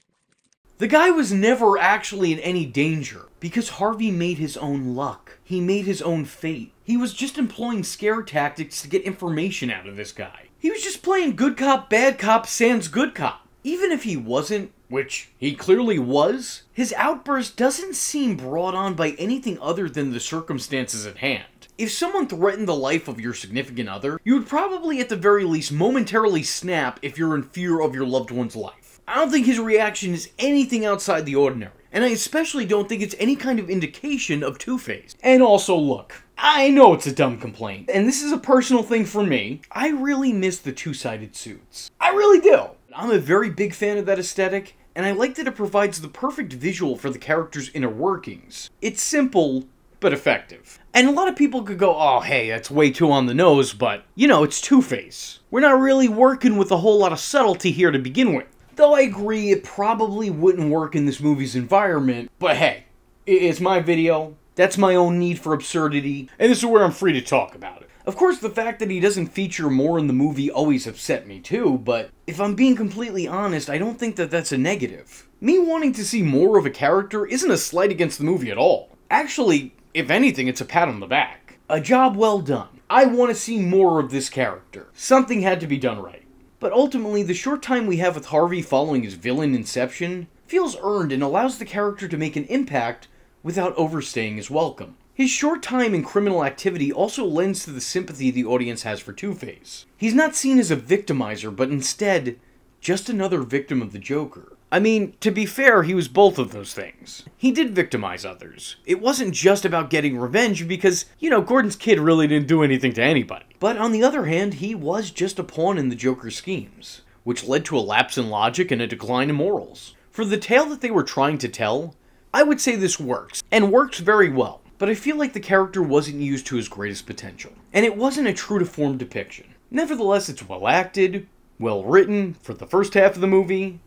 The guy was never actually in any danger, because Harvey made his own luck. He made his own fate. He was just employing scare tactics to get information out of this guy. He was just playing good cop, bad cop, sans good cop. Even if he wasn't, which he clearly was, his outburst doesn't seem brought on by anything other than the circumstances at hand. If someone threatened the life of your significant other, you would probably at the very least momentarily snap if you're in fear of your loved one's life. I don't think his reaction is anything outside the ordinary, and I especially don't think it's any kind of indication of Two-Face. And also, look, I know it's a dumb complaint, and this is a personal thing for me. I really miss the two-sided suits. I really do. I'm a very big fan of that aesthetic, and I like that it provides the perfect visual for the character's inner workings. It's simple, but effective. And a lot of people could go, oh hey, that's way too on the nose, but, you know, it's Two-Face. We're not really working with a whole lot of subtlety here to begin with. Though I agree it probably wouldn't work in this movie's environment, but hey, it's my video, that's my own need for absurdity, and this is where I'm free to talk about it. Of course, the fact that he doesn't feature more in the movie always upset me too, but if I'm being completely honest, I don't think that that's a negative. Me wanting to see more of a character isn't a slight against the movie at all. Actually, if anything, it's a pat on the back. A job well done. I want to see more of this character. Something had to be done right. But ultimately, the short time we have with Harvey following his villain inception feels earned and allows the character to make an impact without overstaying his welcome. His short time in criminal activity also lends to the sympathy the audience has for Two-Face. He's not seen as a victimizer, but instead, just another victim of the Joker. I mean, to be fair, he was both of those things. He did victimize others. It wasn't just about getting revenge because, you know, Gordon's kid really didn't do anything to anybody. But on the other hand, he was just a pawn in the Joker's schemes, which led to a lapse in logic and a decline in morals. For the tale that they were trying to tell, I would say this works, and works very well. But I feel like the character wasn't used to his greatest potential, and it wasn't a true-to-form depiction. Nevertheless, it's well acted, well written for the first half of the movie,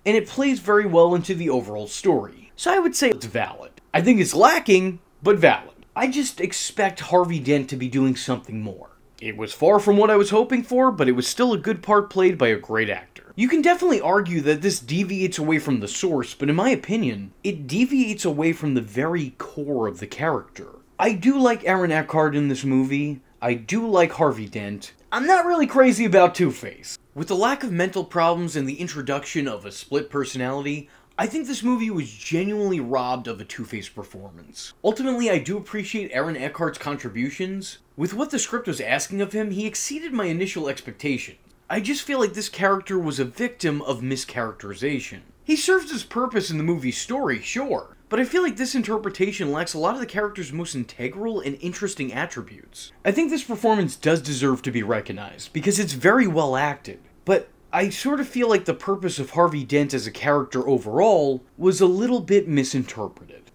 and it plays very well into the overall story. So I would say it's valid. I think it's lacking, but valid. I just expect Harvey Dent to be doing something more. It was far from what I was hoping for, but it was still a good part played by a great actor. You can definitely argue that this deviates away from the source, but in my opinion, it deviates away from the very core of the character. I do like Aaron Eckhart in this movie. I do like Harvey Dent. I'm not really crazy about Two-Face. With the lack of mental problems and the introduction of a split personality, I think this movie was genuinely robbed of a Two-Face performance. Ultimately, I do appreciate Aaron Eckhart's contributions. With what the script was asking of him, he exceeded my initial expectations. I just feel like this character was a victim of mischaracterization. He serves his purpose in the movie's story, sure, but I feel like this interpretation lacks a lot of the character's most integral and interesting attributes. I think this performance does deserve to be recognized, because it's very well acted, but I sort of feel like the purpose of Harvey Dent as a character overall was a little bit misinterpreted.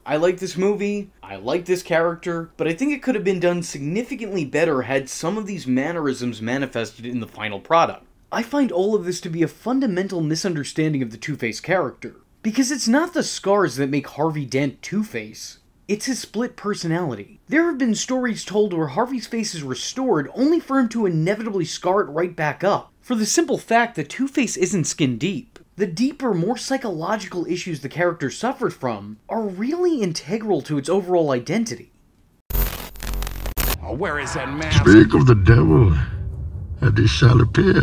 I like this movie, I like this character, but I think it could have been done significantly better had some of these mannerisms manifested in the final product. I find all of this to be a fundamental misunderstanding of the Two-Face character, because it's not the scars that make Harvey Dent Two-Face. It's his split personality. There have been stories told where Harvey's face is restored only for him to inevitably scar it right back up, for the simple fact that Two-Face isn't skin deep. The deeper, more psychological issues the character suffered from are really integral to its overall identity. Oh, where is that mask? Speak of the devil, and he shall appear.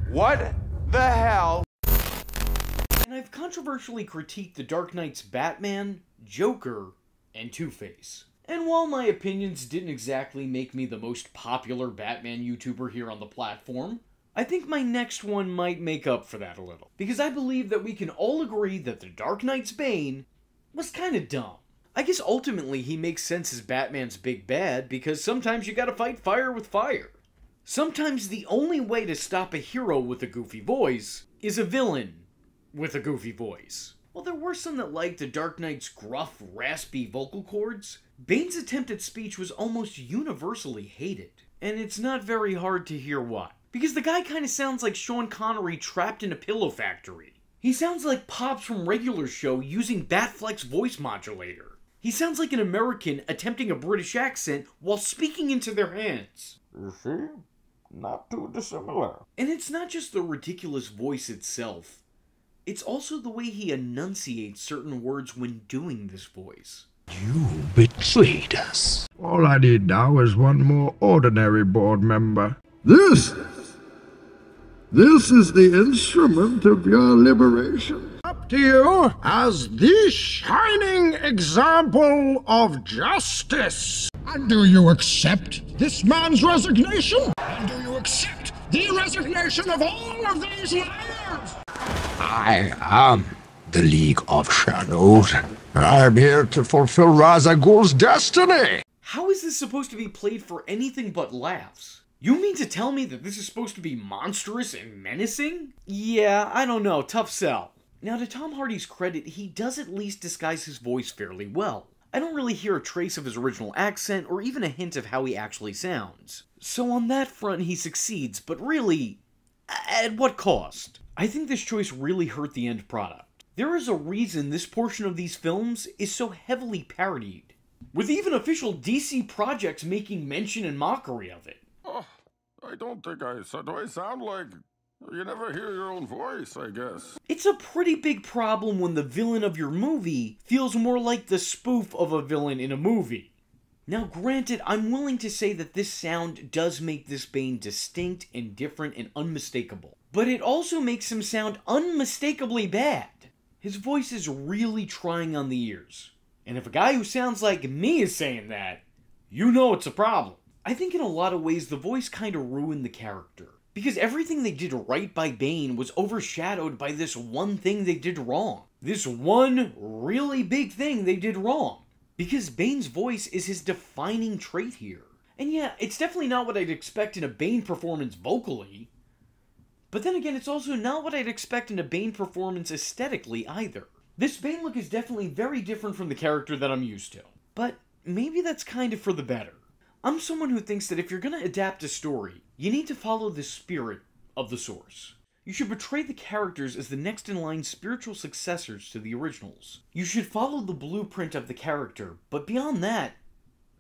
What the hell? And I've controversially critiqued The Dark Knight's Batman, Joker, and Two-Face. And while my opinions didn't exactly make me the most popular Batman YouTuber here on the platform, I think my next one might make up for that a little. Because I believe that we can all agree that The Dark Knight's Bane was kinda dumb. I guess ultimately he makes sense as Batman's big bad because sometimes you gotta fight fire with fire. Sometimes the only way to stop a hero with a goofy voice is a villain with a goofy voice. While there were some that liked the Dark Knight's gruff, raspy vocal cords, Bane's attempt at speech was almost universally hated. And it's not very hard to hear why. Because the guy kinda sounds like Sean Connery trapped in a pillow factory. He sounds like Pops from Regular Show using Batfleck's voice modulator. He sounds like an American attempting a British accent while speaking into their hands. You see? Not too dissimilar. And it's not just the ridiculous voice itself. It's also the way he enunciates certain words when doing this voice. You betrayed us. All I need now is one more ordinary board member. This is the instrument of your liberation. Up to you as the shining example of justice. And do you accept this man's resignation? And do you accept the resignation of all of these liars? I am the League of Shadows. I'm here to fulfill Ra's al Ghul's destiny. How is this supposed to be played for anything but laughs? You mean to tell me that this is supposed to be monstrous and menacing? Yeah, I don't know, tough sell. Now to Tom Hardy's credit, he does at least disguise his voice fairly well. I don't really hear a trace of his original accent or even a hint of how he actually sounds. So on that front he succeeds, but really, at what cost? I think this choice really hurt the end product. There is a reason this portion of these films is so heavily parodied, with even official DC projects making mention and mockery of it. Oh, I don't think do I sound like... You never hear your own voice, I guess. It's a pretty big problem when the villain of your movie feels more like the spoof of a villain in a movie. Now granted, I'm willing to say that this sound does make this Bane distinct and different and unmistakable. But it also makes him sound unmistakably bad. His voice is really trying on the ears. And if a guy who sounds like me is saying that, you know it's a problem. I think in a lot of ways the voice kinda ruined the character. Because everything they did right by Bane was overshadowed by this one thing they did wrong. This one really big thing they did wrong. Because Bane's voice is his defining trait here. And yeah, it's definitely not what I'd expect in a Bane performance vocally. But then again, it's also not what I'd expect in a Bane performance aesthetically either. This Bane look is definitely very different from the character that I'm used to. But maybe that's kind of for the better. I'm someone who thinks that if you're gonna adapt a story, you need to follow the spirit of the source. You should portray the characters as the next-in-line spiritual successors to the originals. You should follow the blueprint of the character, but beyond that,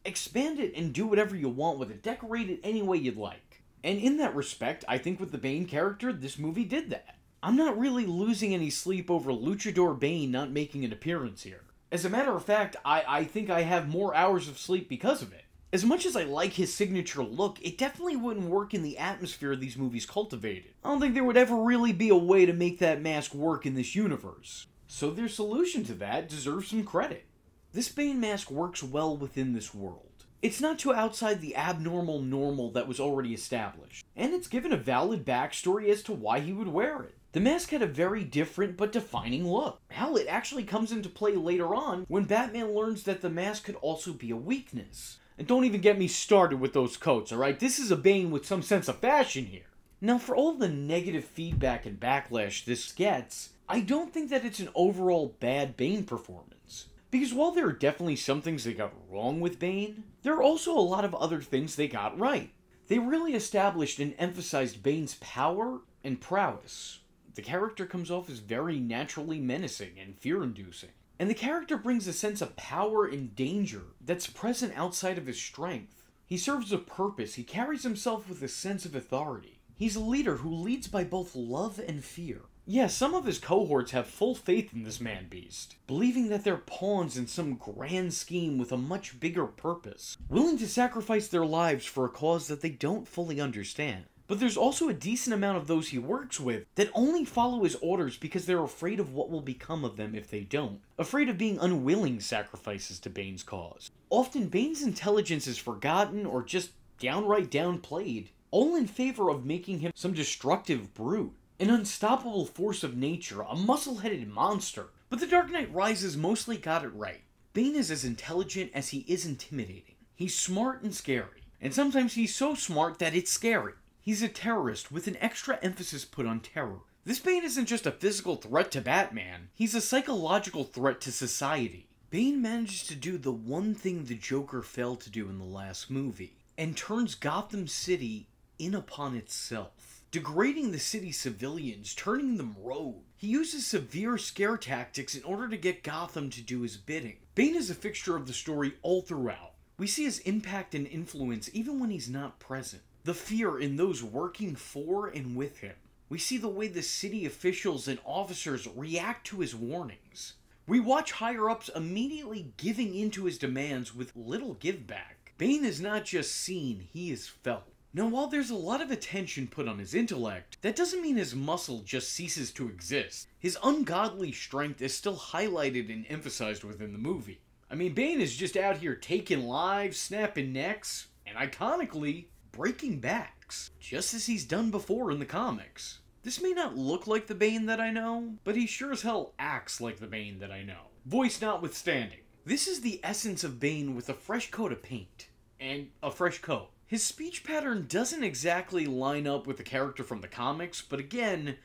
expand it and do whatever you want with it, decorate it any way you'd like. And in that respect, I think with the Bane character, this movie did that. I'm not really losing any sleep over Luchador Bane not making an appearance here. As a matter of fact, I think I have more hours of sleep because of it. As much as I like his signature look, it definitely wouldn't work in the atmosphere these movies cultivated. I don't think there would ever really be a way to make that mask work in this universe. So their solution to that deserves some credit. This Bane mask works well within this world. It's not too outside the abnormal normal that was already established, and it's given a valid backstory as to why he would wear it. The mask had a very different but defining look. Hell, it actually comes into play later on when Batman learns that the mask could also be a weakness. And don't even get me started with those coats, alright? This is a Bane with some sense of fashion here. Now, for all the negative feedback and backlash this gets, I don't think that it's an overall bad Bane performance. Because while there are definitely some things they got wrong with Bane, there are also a lot of other things they got right. They really established and emphasized Bane's power and prowess. The character comes off as very naturally menacing and fear-inducing. And the character brings a sense of power and danger that's present outside of his strength. He serves a purpose, he carries himself with a sense of authority. He's a leader who leads by both love and fear. Yeah, some of his cohorts have full faith in this man-beast, believing that they're pawns in some grand scheme with a much bigger purpose, willing to sacrifice their lives for a cause that they don't fully understand. But there's also a decent amount of those he works with that only follow his orders because they're afraid of what will become of them if they don't. Afraid of being unwilling sacrifices to Bane's cause. Often Bane's intelligence is forgotten or just downright downplayed, all in favor of making him some destructive brute. An unstoppable force of nature, a muscle-headed monster. But The Dark Knight Rises mostly got it right. Bane is as intelligent as he is intimidating. He's smart and scary. And sometimes he's so smart that it's scary. He's a terrorist with an extra emphasis put on terror. This Bane isn't just a physical threat to Batman, he's a psychological threat to society. Bane manages to do the one thing the Joker failed to do in the last movie, and turns Gotham City in upon itself. Degrading the city's civilians, turning them rogue. He uses severe scare tactics in order to get Gotham to do his bidding. Bane is a fixture of the story all throughout. We see his impact and influence even when he's not present. The fear in those working for and with him. We see the way the city officials and officers react to his warnings. We watch higher-ups immediately giving in to his demands with little give-back. Bane is not just seen, he is felt. Now, while there's a lot of attention put on his intellect, that doesn't mean his muscle just ceases to exist. His ungodly strength is still highlighted and emphasized within the movie. I mean, Bane is just out here taking lives, snapping necks, and iconically, breaking backs, just as he's done before in the comics. This may not look like the Bane that I know, but he sure as hell acts like the Bane that I know. Voice notwithstanding. This is the essence of Bane with a fresh coat of paint. And a fresh coat. His speech pattern doesn't exactly line up with the character from the comics, but again,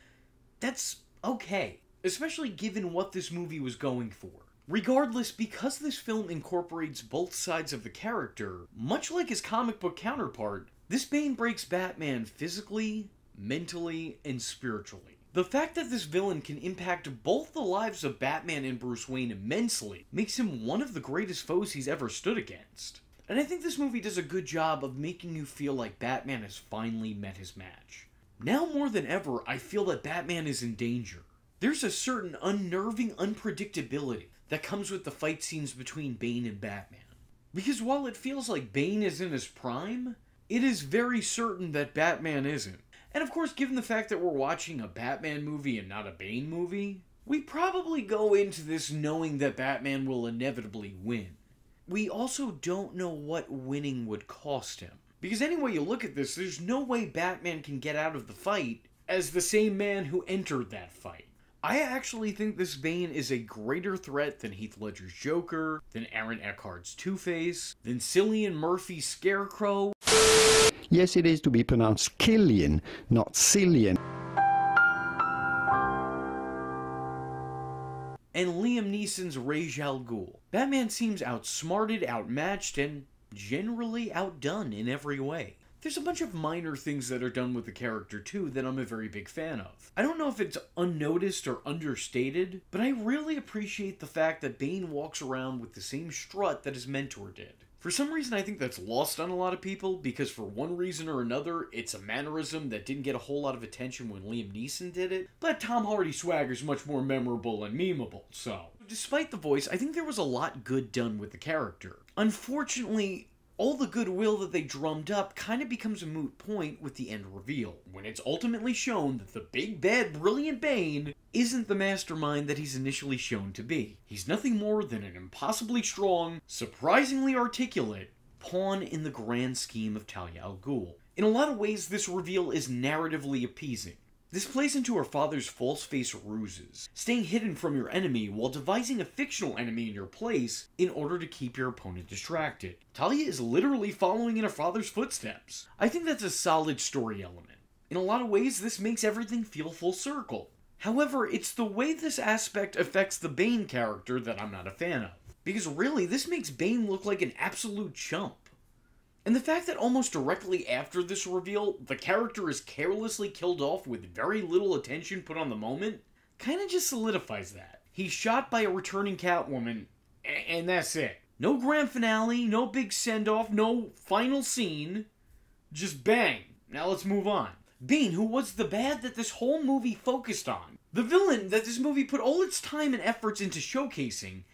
that's okay. Especially given what this movie was going for. Regardless, because this film incorporates both sides of the character, much like his comic book counterpart, this Bane breaks Batman physically, mentally, and spiritually. The fact that this villain can impact both the lives of Batman and Bruce Wayne immensely makes him one of the greatest foes he's ever stood against. And I think this movie does a good job of making you feel like Batman has finally met his match. Now more than ever, I feel that Batman is in danger. There's a certain unnerving unpredictability that comes with the fight scenes between Bane and Batman. Because while it feels like Bane is in his prime, it is very certain that Batman isn't. And of course, given the fact that we're watching a Batman movie and not a Bane movie, we probably go into this knowing that Batman will inevitably win. We also don't know what winning would cost him. Because any way you look at this, there's no way Batman can get out of the fight as the same man who entered that fight. I actually think this Bane is a greater threat than Heath Ledger's Joker, than Aaron Eckhart's Two-Face, than Cillian Murphy's Scarecrow. Yes, it is to be pronounced Killian, not Cillian. And Liam Neeson's Ra's al Ghul. Batman seems outsmarted, outmatched, and generally outdone in every way. There's a bunch of minor things that are done with the character too that I'm a very big fan of. I don't know if it's unnoticed or understated, but I really appreciate the fact that Bane walks around with the same strut that his mentor did. For some reason I think that's lost on a lot of people, because for one reason or another, it's a mannerism that didn't get a whole lot of attention when Liam Neeson did it, but Tom Hardy's swagger's much more memorable and memeable, so. Despite the voice, I think there was a lot good done with the character. Unfortunately, all the goodwill that they drummed up kind of becomes a moot point with the end reveal, when it's ultimately shown that the big, bad, brilliant Bane isn't the mastermind that he's initially shown to be. He's nothing more than an impossibly strong, surprisingly articulate pawn in the grand scheme of Talia al Ghul. In a lot of ways, this reveal is narratively appeasing. This plays into her father's false-face ruses, staying hidden from your enemy while devising a fictional enemy in your place in order to keep your opponent distracted. Talia is literally following in her father's footsteps. I think that's a solid story element. In a lot of ways, this makes everything feel full circle. However, it's the way this aspect affects the Bane character that I'm not a fan of. Because really, this makes Bane look like an absolute chump. And the fact that almost directly after this reveal, the character is carelessly killed off with very little attention put on the moment, kinda just solidifies that. He's shot by a returning Catwoman, and that's it. No grand finale, no big send-off, no final scene. Just bang. Now let's move on. Bane, who was the bad that this whole movie focused on, the villain that this movie put all its time and efforts into showcasing,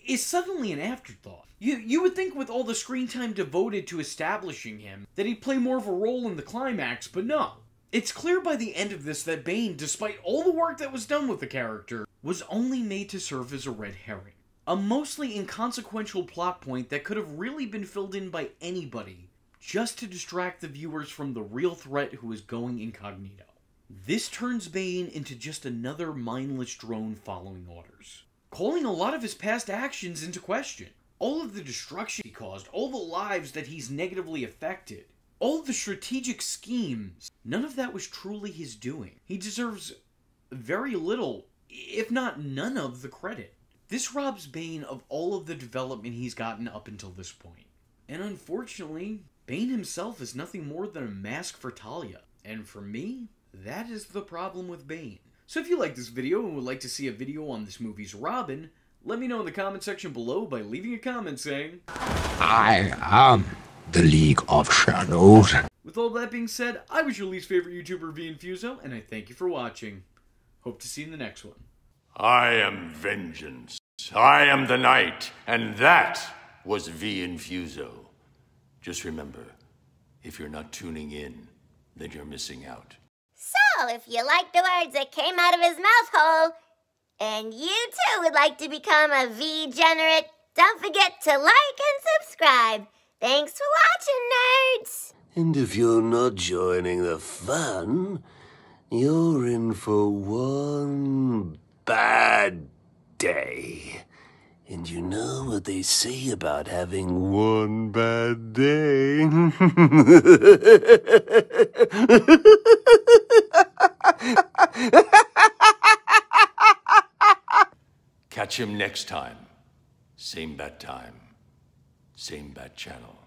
is suddenly an afterthought. You would think with all the screen time devoted to establishing him that he'd play more of a role in the climax, but no. It's clear by the end of this that Bane, despite all the work that was done with the character, was only made to serve as a red herring. A mostly inconsequential plot point that could have really been filled in by anybody, just to distract the viewers from the real threat who is going incognito. This turns Bane into just another mindless drone following orders, calling a lot of his past actions into question. All of the destruction he caused, all the lives that he's negatively affected, all the strategic schemes, none of that was truly his doing. He deserves very little, if not none of the credit. This robs Bane of all of the development he's gotten up until this point. And unfortunately, Bane himself is nothing more than a mask for Talia. And for me, that is the problem with Bane. So if you like this video and would like to see a video on this movie's Robin, let me know in the comment section below by leaving a comment saying, I am the League of Shadows. With all that being said, I was your least favorite YouTuber, V Infuso, and I thank you for watching. Hope to see you in the next one. I am vengeance. I am the night, and that was V Infuso. Just remember, if you're not tuning in, then you're missing out. So, if you like the words that came out of his mouth hole, and you too would like to become a V-generate, don't forget to like and subscribe. Thanks for watching, nerds! And if you're not joining the fun, you're in for one bad day. And you know what they say about having one bad day? Catch him next time. Same bat time. Same bat channel.